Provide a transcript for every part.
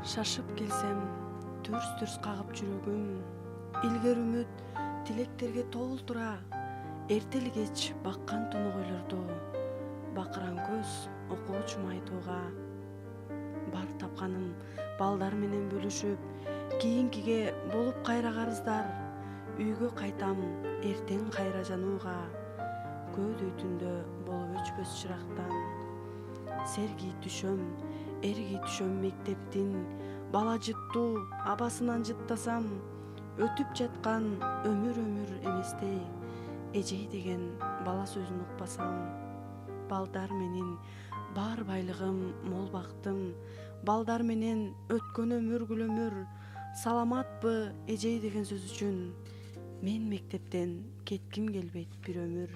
Шашып келсем, дүрс-дүрс кагып жүрөгүм, илгер үмүт тилектерге толтура, эртели кеч баккан тунук ойлорду, бакыран көз окуучум айтууга. Бар тапканым балдар менен бөлүшүп, кийинкиге болуп кайра карыздар, үйгө кайтам эртең кайра жанууга, көөдөй түндө болуп өчпөс чырактан. Серги түшөм, эрги түшөм мектептин, бала жыттуу абасынан жыттасам, өтүп жаткан өмүр эместей, эжей деген бала сөзүн укпасам. Балдар менен бар байлыгым, мол бактым, балдар менен өткөн өмүр гүлөмүр, саламатпы эжей деген сөз үчүн, мен мектептен кетким келбейт бир өмүр.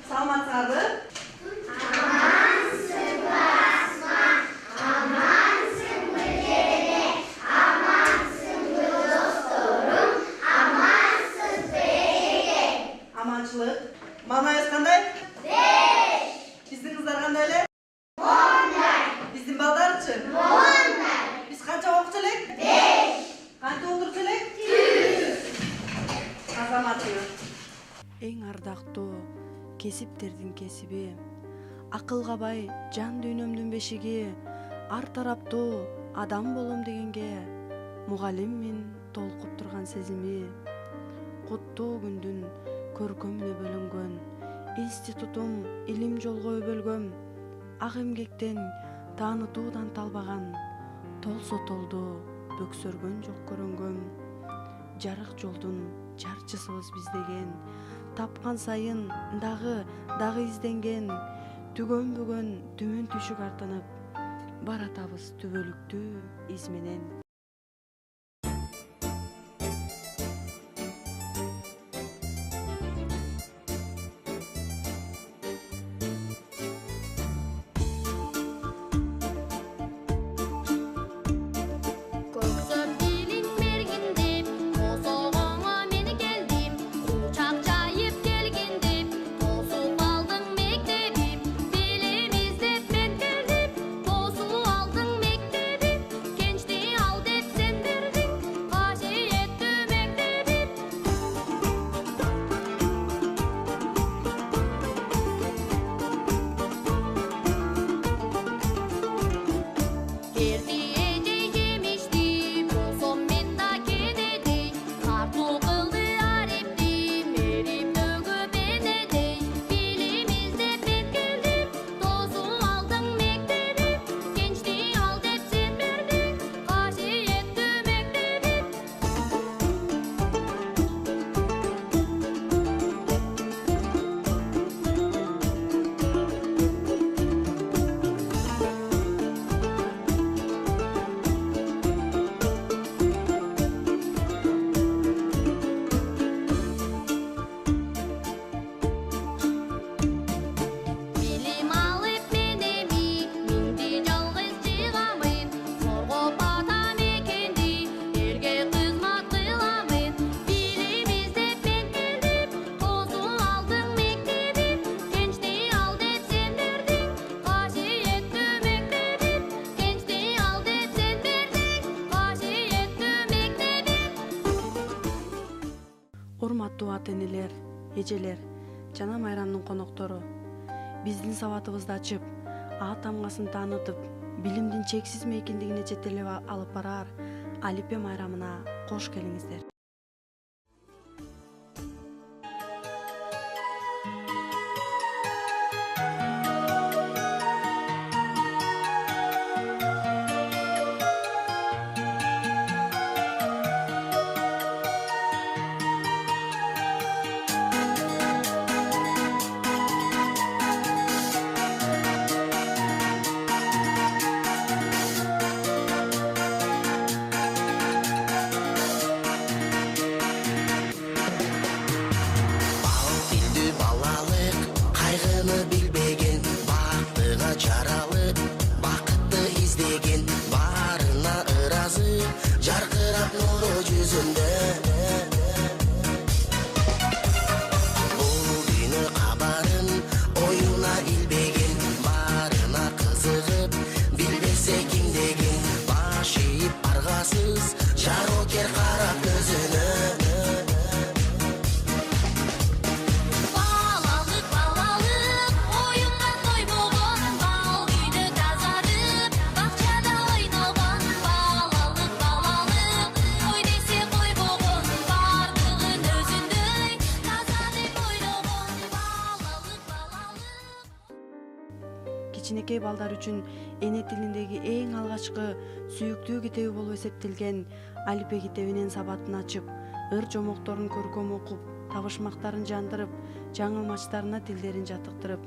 Саламатсыңарбы? Амансыңбы Асман, амансыңбы Желек, амансыңбы досторум, амансызбы эжеге? Аманчылык. Мамайыз кандай? 5. Биздин кыздар кандай эле? 10. Биздин балдарчы? 10. Биз канча окучу элек? 5. Канча отурчу элек? 100. Азаматчылык. Эң ардактуу кесиптердин кесиби, акылга бай жан дүйнөмдүн бешиги, ар тараптуу адам болом дегенге, мугалиммин толкуп турган сезими, куттуу күндүн көркөмүнө бөлөнгөн, институтум илим жолго өбөлгөм, ак эмгектен таанытуудан талбаган, толсо толду бөксөргөн жок көрөнгөм, жарык жолдун жарчысыбыз биз деген, тапкан сайын дагы изденген, түгөнбөгөн түмөн түшүк артынып, баратабыз түбөлүктүү из менен. Aldың mektebi, gençliği ата-энелер, эжелер жана майрамдын коноктору, биздин сабатыбызды ачып, А тамгасын таанытып, билимдин чексиз мейкиндигине жетелеп алып барар Алипе майрамына кош келиңиздер. Билди балалык кайгыны билбеген, бактыга жаралып бакытты издеген, баарына ыраазы жаркырап нуру жүзүндө. Бул күнү кабарын оюна илбеген, баарына кызыгып билбесе ким деген, баш ийип аргасыз жарокер карап көзүнө. Кичинекей балдар үчүн эне тилиндеги эң алгачкы сүйүктүү китеби болуп эсептелген Алипе китебинин сабатын ачып, ыр жомокторун көркөм окуп, табышмактарын жандырып, жаңылмачтарына тилдерин жатыктырып,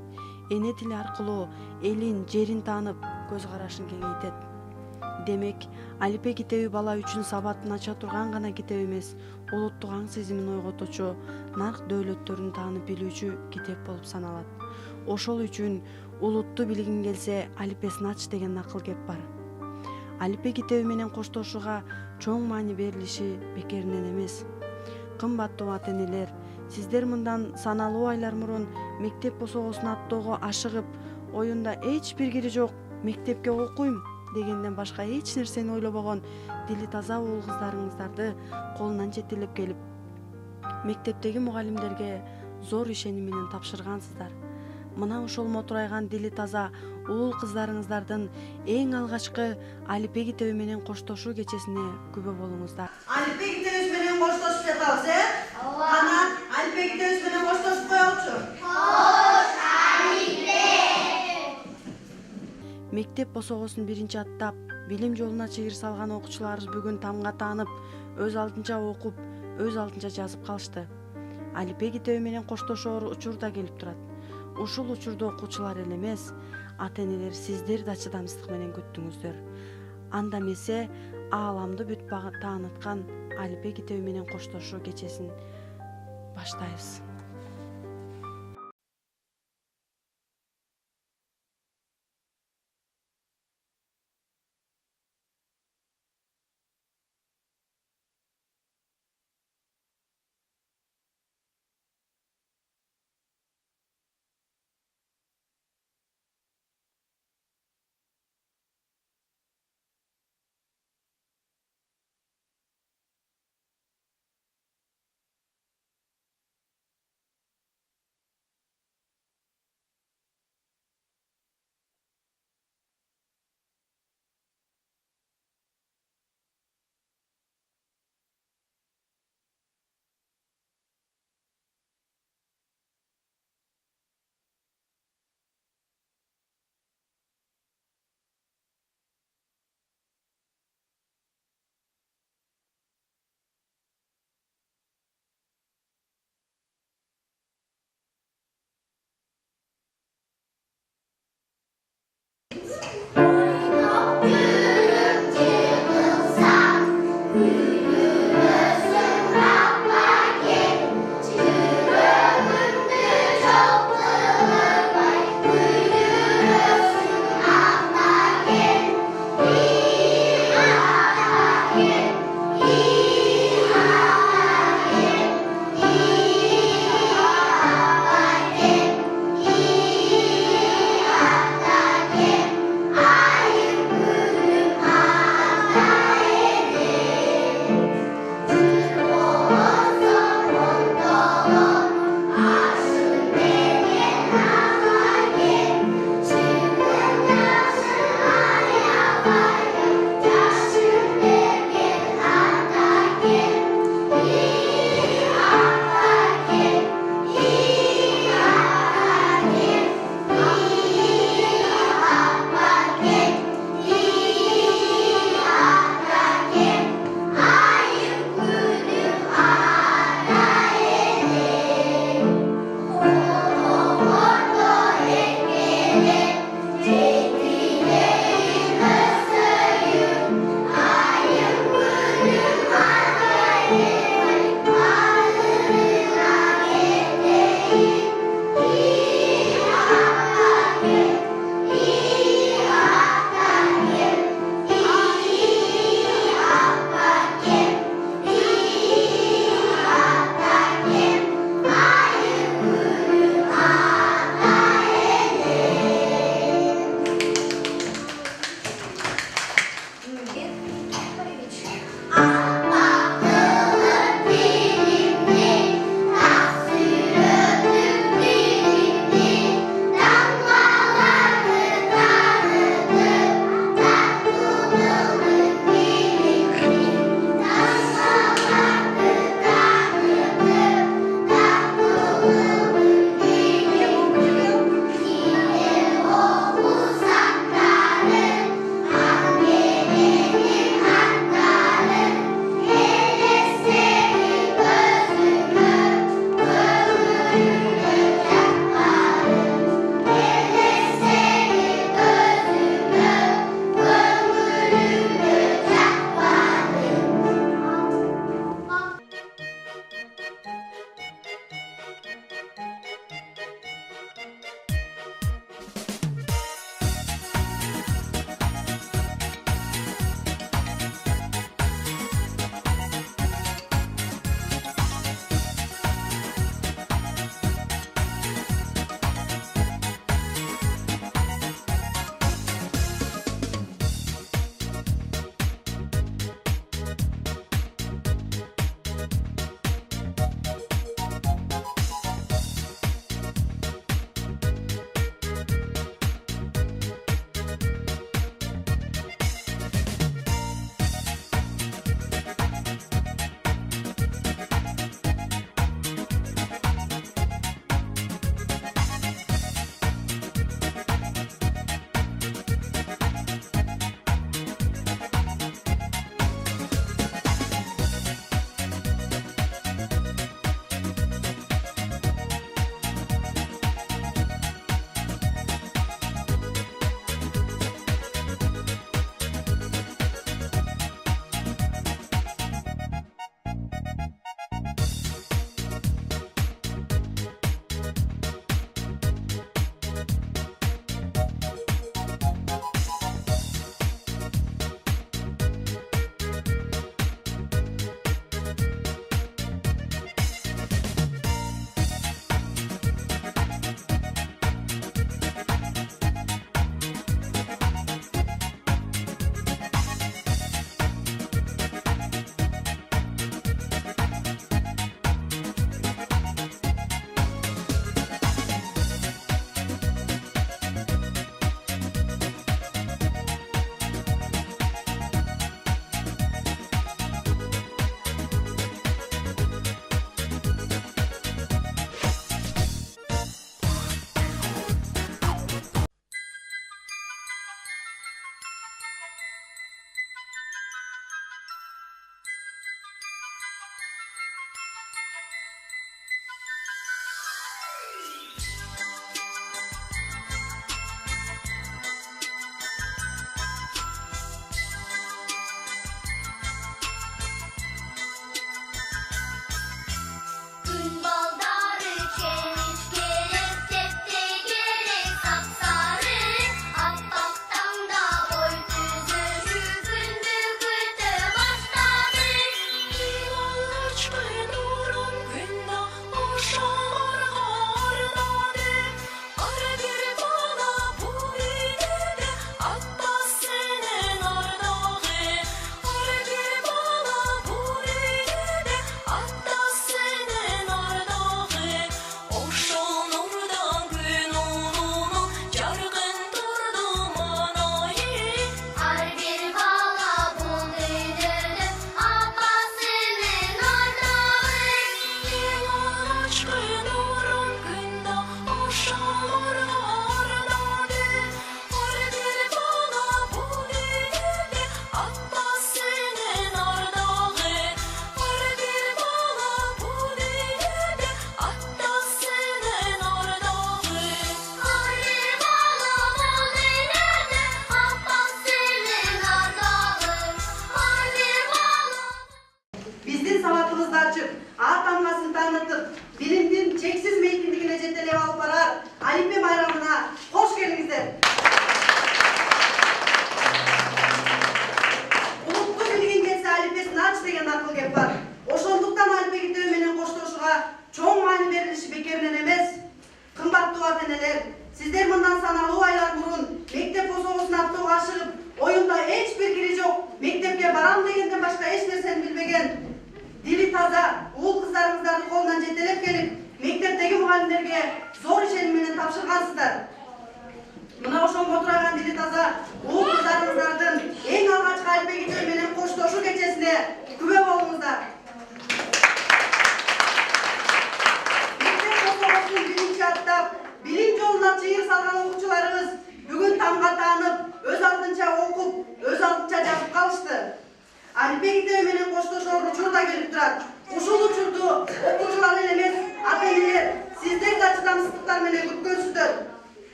эне тили аркылуу элин, жерин таанып, көз карашын кеңейтет. Демек, Алипе китеби бала үчүн сабатын ача турган гана китеп эмес, улуттук аң сезимин ойготуучу, нарк дөөлөттөрүн таанып билүүчү китеп болуп саналат. Ошол үчүн улутту билгиң келсе, Алипесин ач деген накыл кеп бар. Алипе китеби менен коштошууга чоң маани берилиши бекеринен эмес. Кымбаттуу ата-энелер, сиздер мындан саналуу айлар мурун мектеп босогосун аттоого ашыгып, оюнда эч бир кири жок, мектепке окуйм дегенден башка эч нерсени ойлобогон дили таза уул кыздарыңыздарды колунан жетелеп келип, мектептеги мугалимдерге зор ишеним менен тапшыргансыздар. Мына ошол мотурайган дили таза уул кыздарыңыздардын эң алгачкы Алипе китеби менен коштошуу кечесине күбө болуңуздар. Алипе китебиз менен коштошуп жатабыз, Кана Алипе китебиз менен коштошуп коелучу. Мектеп босогосун биринчи аттап, билим жолуна чыгыр салган окуучуларыбыз бүгүн тамга таанып, өз алдынча окуп, өз алдынча жазып калышты. Алипе китеби менен коштошоор учур да келип турат. Ушул учурду окуучулар эле эмес, ата-энелер сиздер да чыдамсыздык менен күттүңүздөр. Анда эмесе ааламды бүт тааныткан Алипе китеби менен коштошуу кечесин баштайбыз.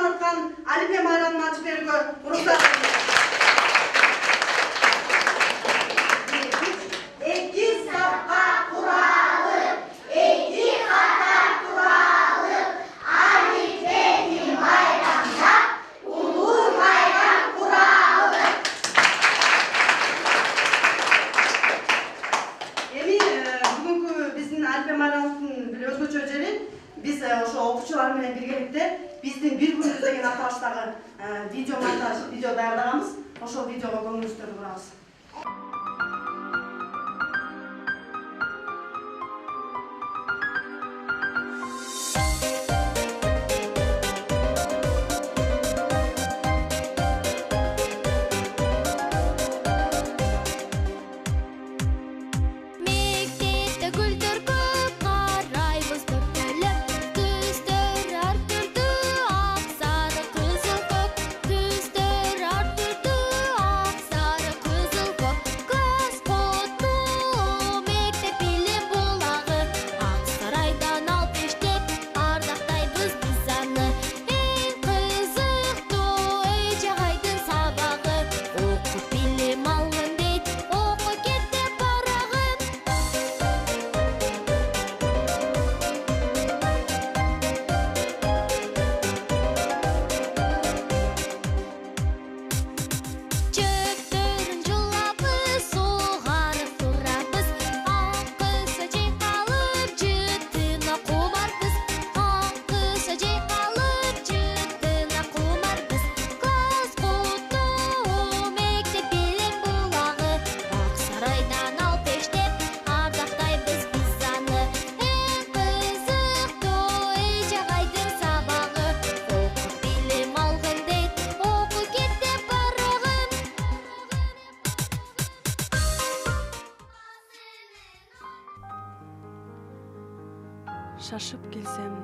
таныткан Алипе майрамын ачып берүүгө уруксат этиңиз. Эки сапка куралып, эки катар туралып, Алипени майрамдап, улуу майрам куралып. Эми бүгүнкү биздин Алипе майрамыбыздын бир өзгөчө жери биз ошо окуучулар менен биргеликте биздин бир күнүбүз деген аталыштагы видео монтаж, видео даярдаганбыз. Ошол видеого көңүлүңүздөрдү бурабыз. Мектепте гүлдөр көп, карайбыз төптөлөп, түстөр ар түрдүү, ак, сары, кызыл, көк, түстөр ар түрдүү, ак, сары, кызыл, көк. Көз кутуу мектеп билим булагы, ак сарайдан алып иштеп, ардактайбыз биз аны. Эң кызыктуу эжагайдын сабагы, окуп билим алгын дейт, окуй кет деп барагын. Чөптөрүн жулабыз, сугарып турабыз, ак кыса жайкалып, жытына кумарбыз, ак кыса жайкалып, жытына кумарбыз. Көз кутуу мектеп билим булагы, ак сарайдан алып иштеп, ардактайбыз биз аны. Эң кызыктуу эжагайдын сабагы, окуп билим алгын дейт, окуй кет деп барагын. Шашып келсем,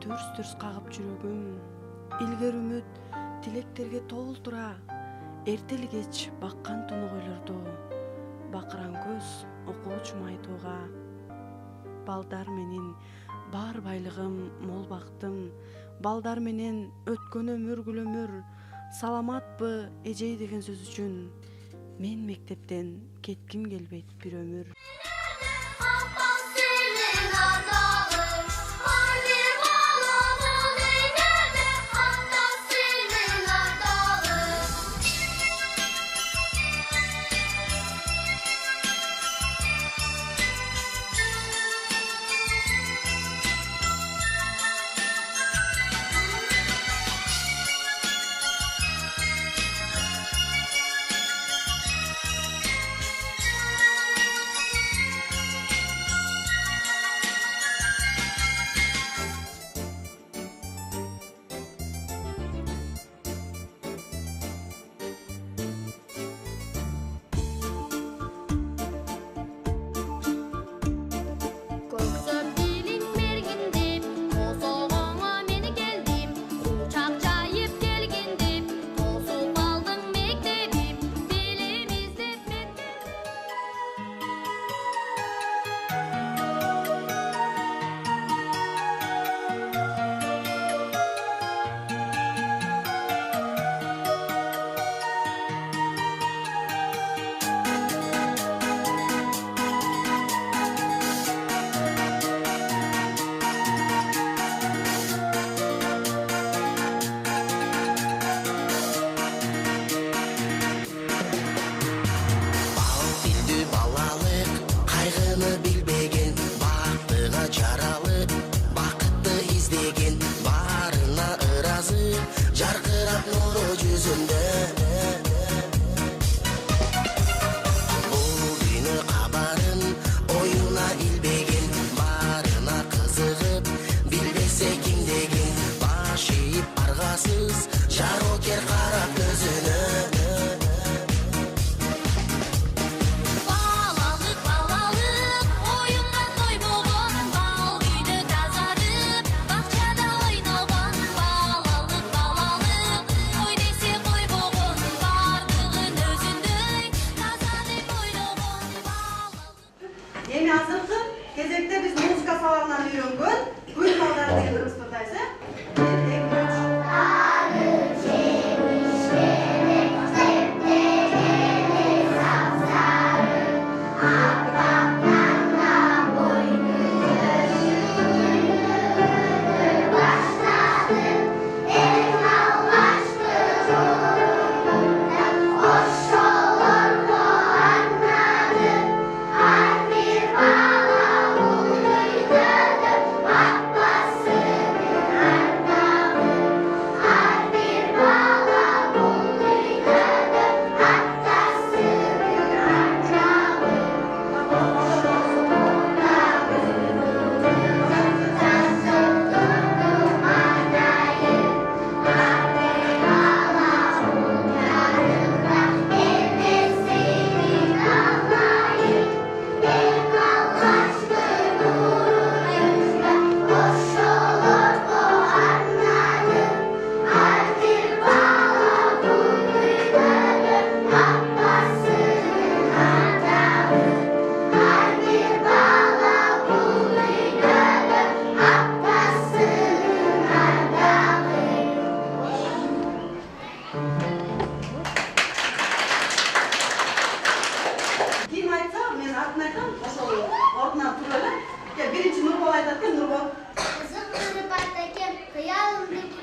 дүрс-дүрс кагып жүрөгүм, илгер үмүт тилектерге толтура, эртели кеч баккан тоногойлорду, бакыран көз окуучум айтууга. Балдар менен бар байлыгым, мол бактым, балдар менен өткөн өмүр гүлөмүр, саламатпы эжей деген сөз үчүн, мен мектептен кетким келбейт бир өмүр. Апам сенин ардагың, бар бир баламын дейдеме, атам сенин ардагың.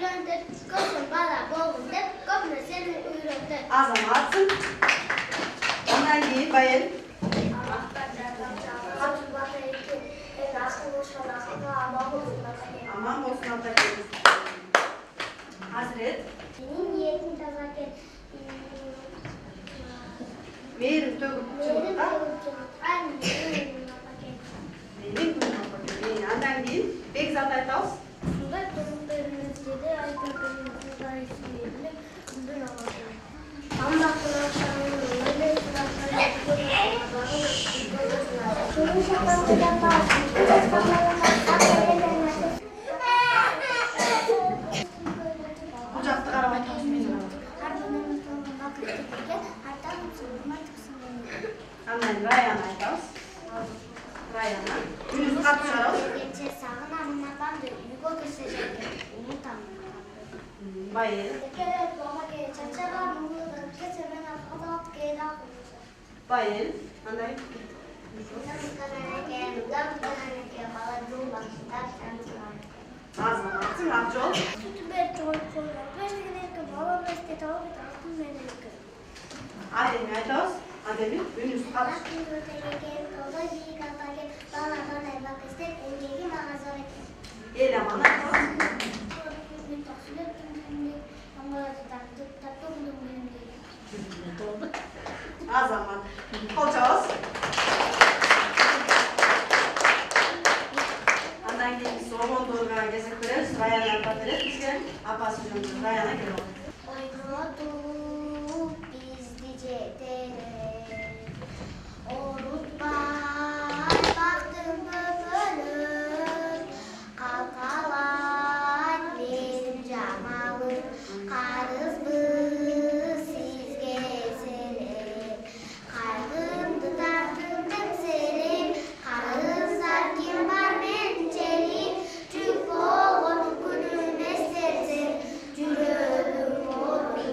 bilen de koşun bana bolun de kopma seni uyurdu. Azamatsın. Ondan keyin Bayel. Aman olsun Atakeniz. Hazret. Senin niyetin tazakken Meğerim tөгüp çubukta. Benim günüm bakayım. Ondan keyin Bekzat aytабыз. Sunday durumlarınızda da aytlarınızda da isimlerini bundan alalım. Allah'ın akşamını öyle Kucakta karab aytабыз менен. Андан Раян айтабыз. Раяна. Үнүбүз катып чыгарабыз. Байел. Байел. Андай. Азаматсың, Акжол. Адеми айтабыз. Адеми үнүбүз катып. Эл аман айтабыз. Азамат. Колчабыз. Андан кийин биз Омондорго кезек беребиз. Раян апа берет бизге. Апасы жөнүндө Раяна келип алат. Oynadık bizli cedeler, unutmay baktım bölür, kalkalan benim camalım, karız bu sizge seler, kaygımdı tartımdım selim, karızlar kim var mençeli, çük olun günüm estersin, cürüm olmayı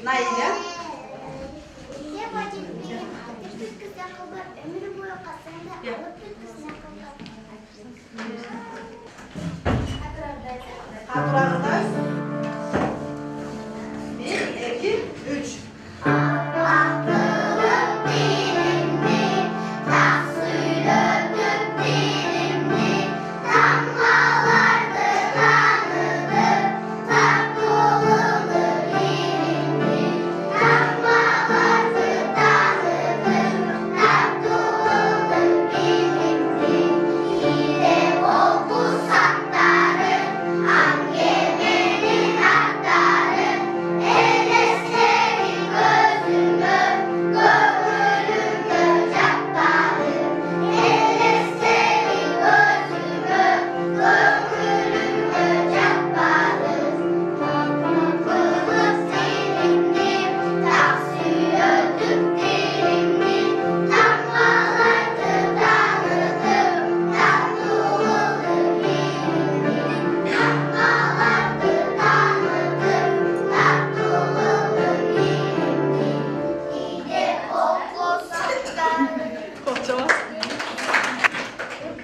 Nail ya. Ne bacım benim atıp bir kız yakılır. Ömrü boyu kasında alıp bir kız yakılır. Hatırladınız. 1, 2, 3.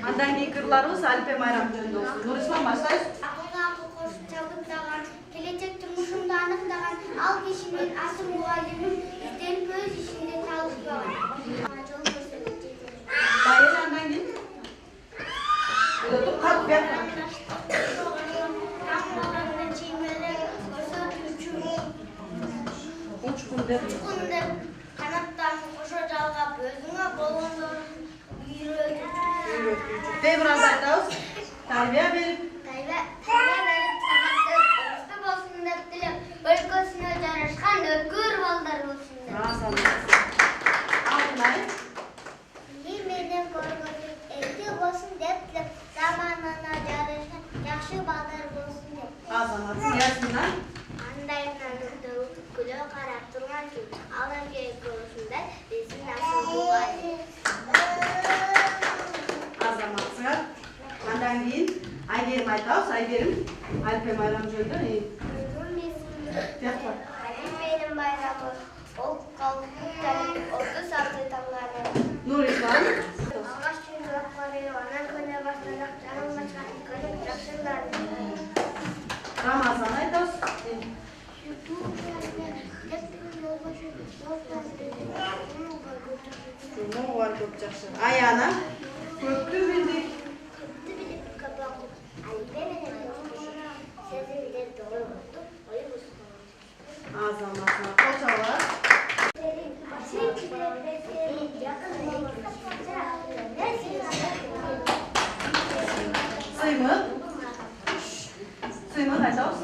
Andan keyin kırlarımız Alipe Mayram jönünde olsun. Nurişman başlayız. Akıldan kokusu çabıklagan, gelecek turmuşumda anıklagan, al kişinin asıl muhallimim, izlenip öz işinde çalışmagan. Acılı göstereceğim. Bayır andan keyin. Böyle dur kalk ver. Tammalarına çiğmeler, koşa türküm. Uçkundur. Uçkundur, kanattan koşa dalgap, özüne bolondur, yürü. Devran aytабыз. Tarbiya berip. Tayva verip sabahta koştu bolsun dep dilep, өлкөсүнө жарашкан өткөр балдар болсун деп. Алтынай. Менен көргөнү эки болсун деп dilep, заманына жарашкан жакшы балдар болсун деп. Азаматсың Ясминдан. Андайынан күлө карап турган ким, ал эмге көрүшүндай биздин асыл мугалим. Азаматсыңар. Андан кейін Айгерим айтабыз. Айгерим Алипе Майрам жөнүндө. Тияқта. Менин байрамы ол калктан 30 алты таңганы. Нурислам. Алгаш чындап барып, анан көне баштадык, жаным башканы көрүп жакшыларды. Рамазан айтабыз. Жуму бар көп жакшы. Аяна. Көптү билдик. Азаматына кочалар. Сыймык. Сыймык айтабыз.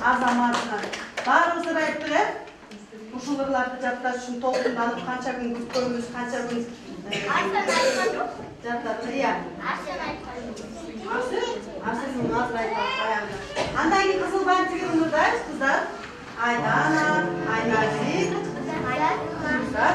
Азаматына. Баарыбызды айттык, ушул ырларды жатташ үчүн толкунданып канча күн күткөнбүз, канча күн жаттадык. Ыя. Арсен азыр айтабыз аягында. Андан кийин кызыл бантигин унутайбыз, кыздар. Айдана, Айназик, кыздар.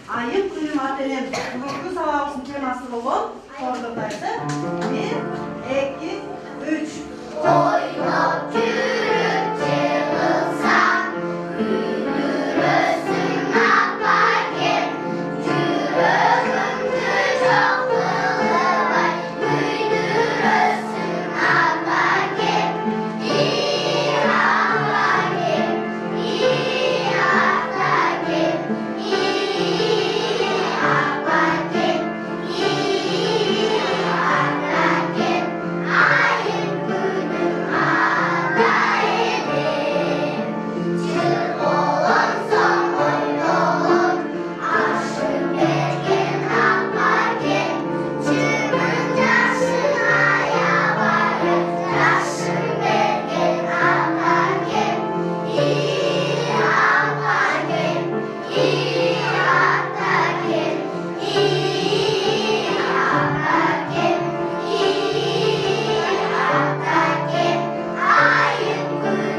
айым күнүм ата-энем. Бүгүнкү сабагыбыздын темасы болгон тоордотайды. 1, 2, 3. Oynak yürüp yığılsan, yürürsün aparken. Yüreğimde çok var, yürürsün aparken. İyi aparken, iyi aparken, iyi aparken, iyi aparken. Ayın günüm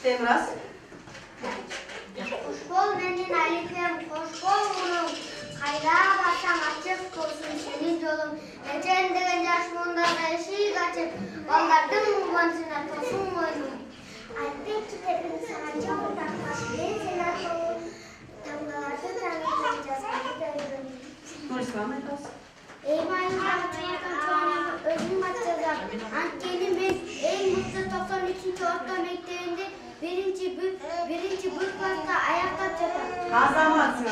Temraz. Hoş bol mendin alifem, hoş bol unum. Kayra baksam açık olsun senin yolun. Geçen degen yaş munda eşiği kaçıp, onlardan mubansına tosun koydum. Alpek kitabın sana çok takmış, ben sana koyum. Damgalarda tanıtacağız, hadi dövdüm. Konuşmam etmez. Eyvallah çoğundan çoğuna özüm açacak. Ankenimiz en mutlu 93. Orta Mektebi'nde birinci bu klasta ayakta çatar. Azamatsın.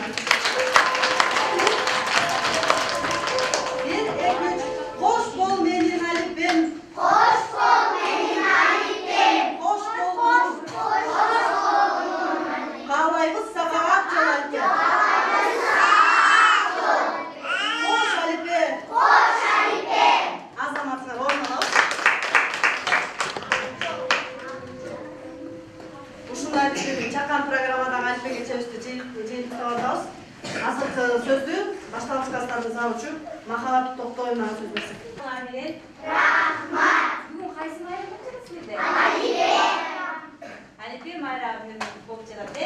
1, 2, 3. Hoş bol menin alifem. Hoş bol benim Alip'im. Hoş bol. Kavlayımız sakavat çalarken. Hoş Alipe. Hoş Alip'im. Azamatsın. Orman ol. Ушундай чакан программадан Алипе кечебизди жыйынтыктап азыркы сөздү башталгыч класстардын завучу Махабат Токтоевнага сөз берсек. Rahmat. Бүгүн кайсы майрам өтөт силерде? Алипе майрамын болуп жатат,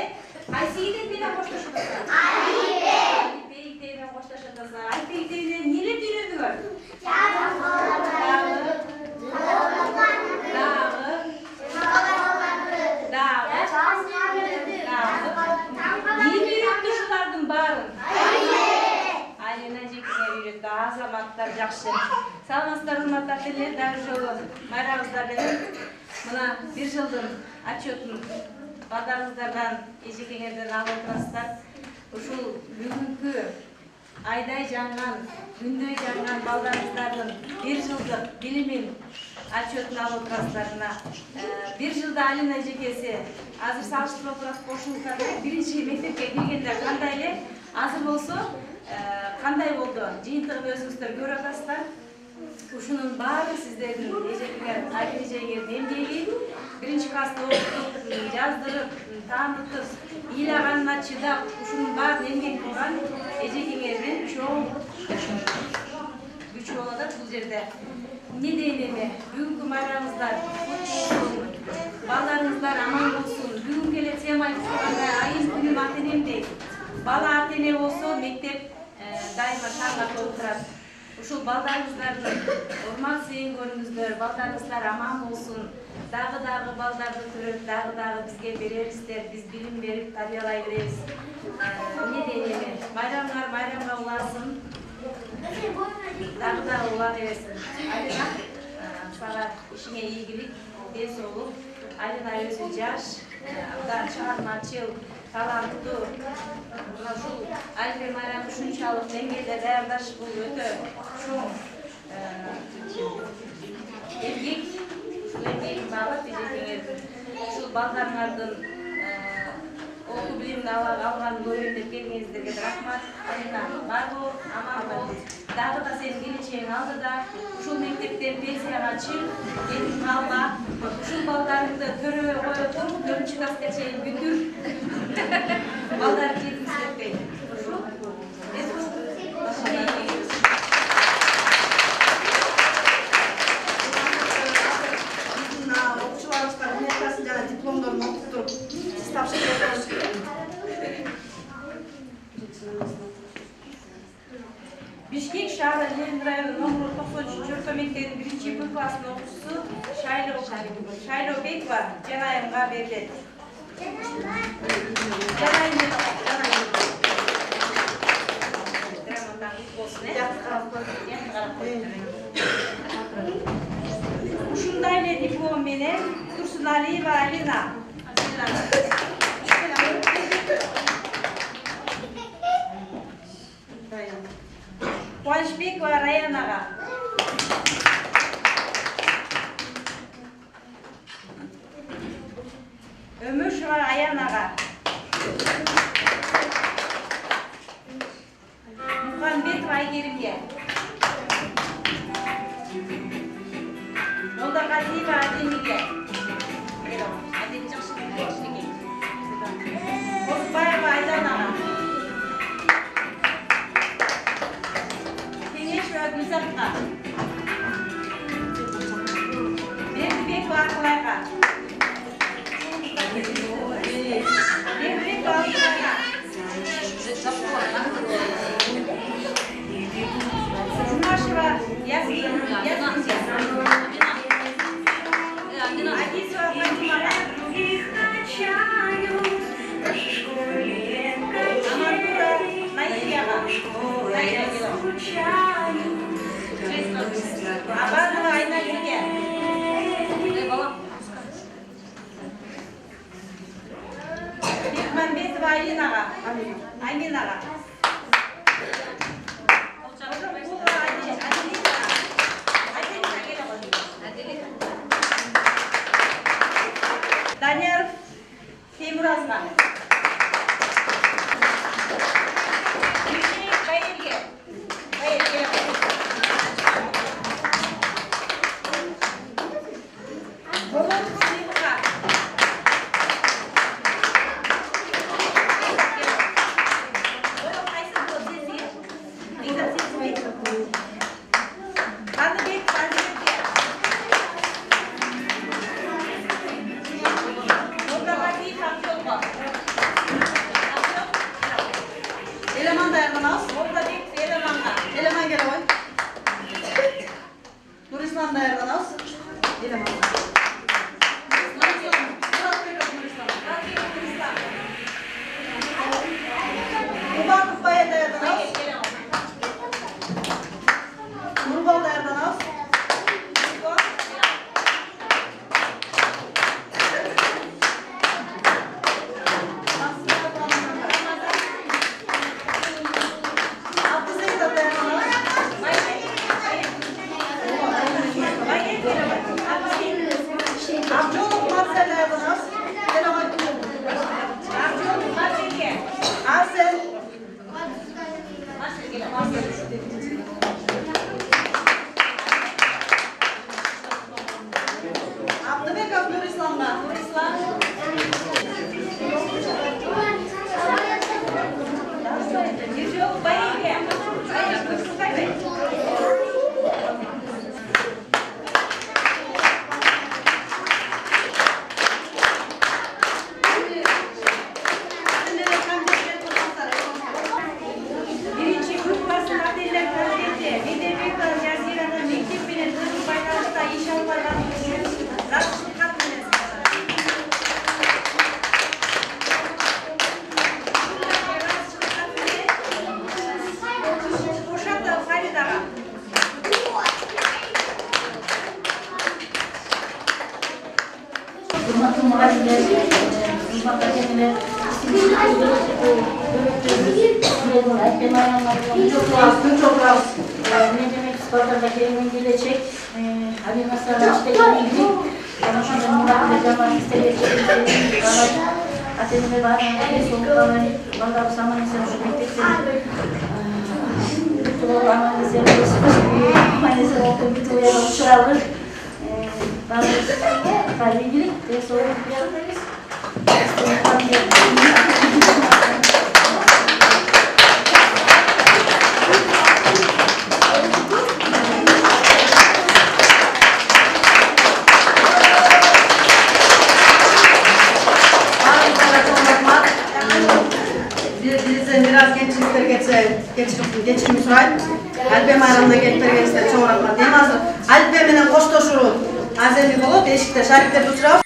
Кайсы идек менен коштошотосуңар? Алипе менен коштошотосуңар. Алипе менен эмнелерди үйрөнүңөр? Эмне үйрөттү ушулардын баарын? Алина жекеңер үйрөттү, азаматтар жакшы. Саламатсыздар, урматтуу ата-энелер, дагы жолу майрамыңыздар менен мына бир жылдын отчетун балдарыңыздардан, эжекеңерден алып отурасыздар. Ушул бүгүнкү айдай жанган, күндөй жанган балдарыңыздардын бир жылдык билимин отчетун алып отурасыздар. Мына бир жылда Алина эжекеси азыр салыштырып отурат кошулкада биринчи мектепке киргенде кандай эле, азыр болсо кандай болду? Жыйынтыгын өзүңүздөр көрүп атасыздар. Ушунун баары сиздердин эжекеңер, Алипе эжекеңердин эмгеги. Биринчи класста окутуп, жаздырып, таанытып, ыйлаганына чыдап, ушунун баарын эмгек кылган эжекеңердин чоң күчү болот бул жерде. Эмне дейин эми? Бүгүнкү майрамыңыздар балдарыңыздар аман болсун. Бүгүнкү эле тема айткандай айым күнүм ата-энем дейт. Бала ата-эне болсо мектеп дайыма шаңга толуп турат. Ушул балдарыңыздардын урман сүйгөнүңүздөр, балдарыңыздар аман болсун. Дагы балдарды көрүп, дагы бизге берерсиздер, биз билим берип тарбиялай беребиз. Эмне дейин эми? Майрамыңар майрамга улансын. Дагы улана берсин. Алина, сага ишиңе ийгилик, ден соолук. Алина өзү жаш, абдан чыгармачыл, таланттуу. Мына ушул Альбе Марам ушунчалык деңгээлде даярдаш бул өтө чоң эмгек. Ушул эмгектин багып бизиңер ушул балдарыңардын окуу билимди алганын көрөйүн деп келгениңиздерге рахмат. Алина бар бол, аман бол. Дагы да сенин келечегиң алдыда. Ушул мектептен пенсияга чык, кетип калма. Ушул балдарыңды төрөбөй кое тур, 4 класска чейин бүтүр. Балдар жетимсиретпей. Ушул окуучуларыбызга өнеркасын жана дипломдорун окуп туруп сиз тапшырып Бишкек шаары Ленин району номер 93 мектебинин 1-Б класынын окуучусу Шайлообекова Жанайымга берилет. Ушундай эле диплом менен Турсуналиева Алина. Кубанычбекова Раянага. Өмүшева Аянага. Мухамбетова Айгеримге. Молдокалиева Адемиге. Адем жакшы билет. Козбаева Айданага. Гүлзатқа. Бердібекова Ақылайға. Бердібекова Ақылайға. Жұмашева Ясминге. Адисова Фатимаға. Амантура Найияға. Абанова Айнагүлге. Бекмамбетова Алинаға. Аминаға. Данияров Темуразға. Eleman dayanmaz. Eleman gel oy. Nurislan dayanmaz. Eleman. Kubartık Baya dayanmaz. Nurbal dayanmaz. Hurmatli muallimler, hizmet Çok rahat. Ne demek Isparta'da kendin gelecek. Ali Nasar'ın işte ilgili. Ama şimdi Murat'la zaman isteyecek. Ateşle var. Soğuk kalan. Valla bu zaman insan şu bekletsin. Tuğla amanızı yapıyorsunuz. Amanızı olduğu bir tuğla uçuralım. Bazı ilgili. Soğuk bir yapıyoruz. Bizden biraz geçişimi sorayım. Alpem aramda gelip bergenizler çoğun rahmat. Hem hazır Alpem menen koştoşuru azerlik olup eşikte şarikler uçurab.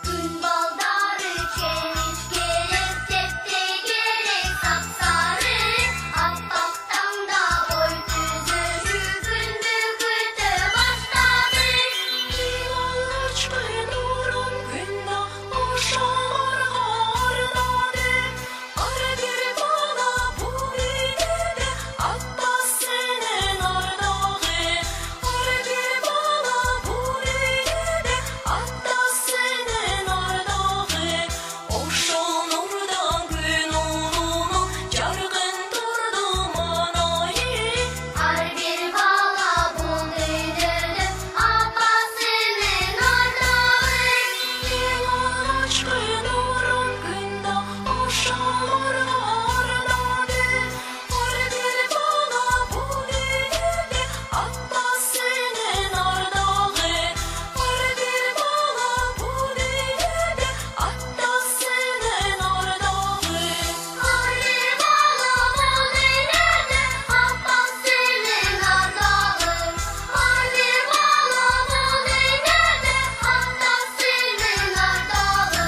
Gün baldarı keniz gerek, tepte gerek, sapsarı, apaktan da boy düzürü, gündüğüte başladı. Yılanlar çıkıyorum günde, uşağlar harladı. Arı bir bana bu ilede, Abbas senin ardağı. Arı bir bana bu ilede, Abbas senin ardağı. Oşun oradan gün oğlunu, cargın durdum anayı. Arı bir bala bu ilede, Abbas senin ardağı. Yılan çıkıyorum günde, uşağlar harladı. Arı bir bala bu ilede, Abbas senin ardağı. Arı bir bala bu ilede, Abbas senin ardağı. Arı bala bu ilede, Abbas senin ardağı. Arı bala bu ilede, Abbas senin ardağı.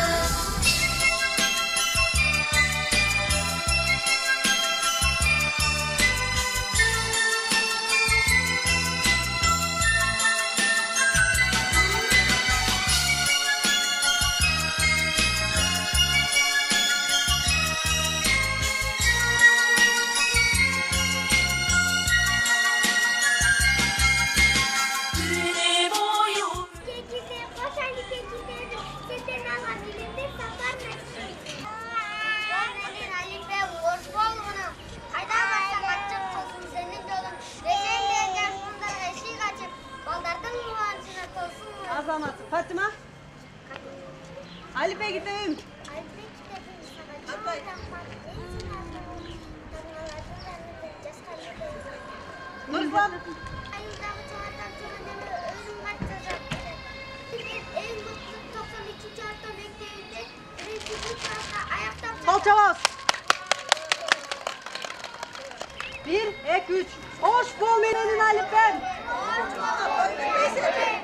Güne boyu Keçide koşan keçileri sesini alabilirdi sakar mesleği. Senin Alife boş bolunu. Hayda başlam açık olsun senin yolun. Geçen de yaşından eşik açıp baldardın muhancına tolsun mu? Azamat. Fatıma. Alipe gideyim. Alife kitabın sana çoğundan Nurfan. Ayıldağ çağırdan çözümünü özüm kaçacaktı. En mutlu 92. hafta mektebinde birinci sınıfta ayakta Sol çavaz. 1, 2, 3. Hoş bol menenin Alipem. Hoş bulduk.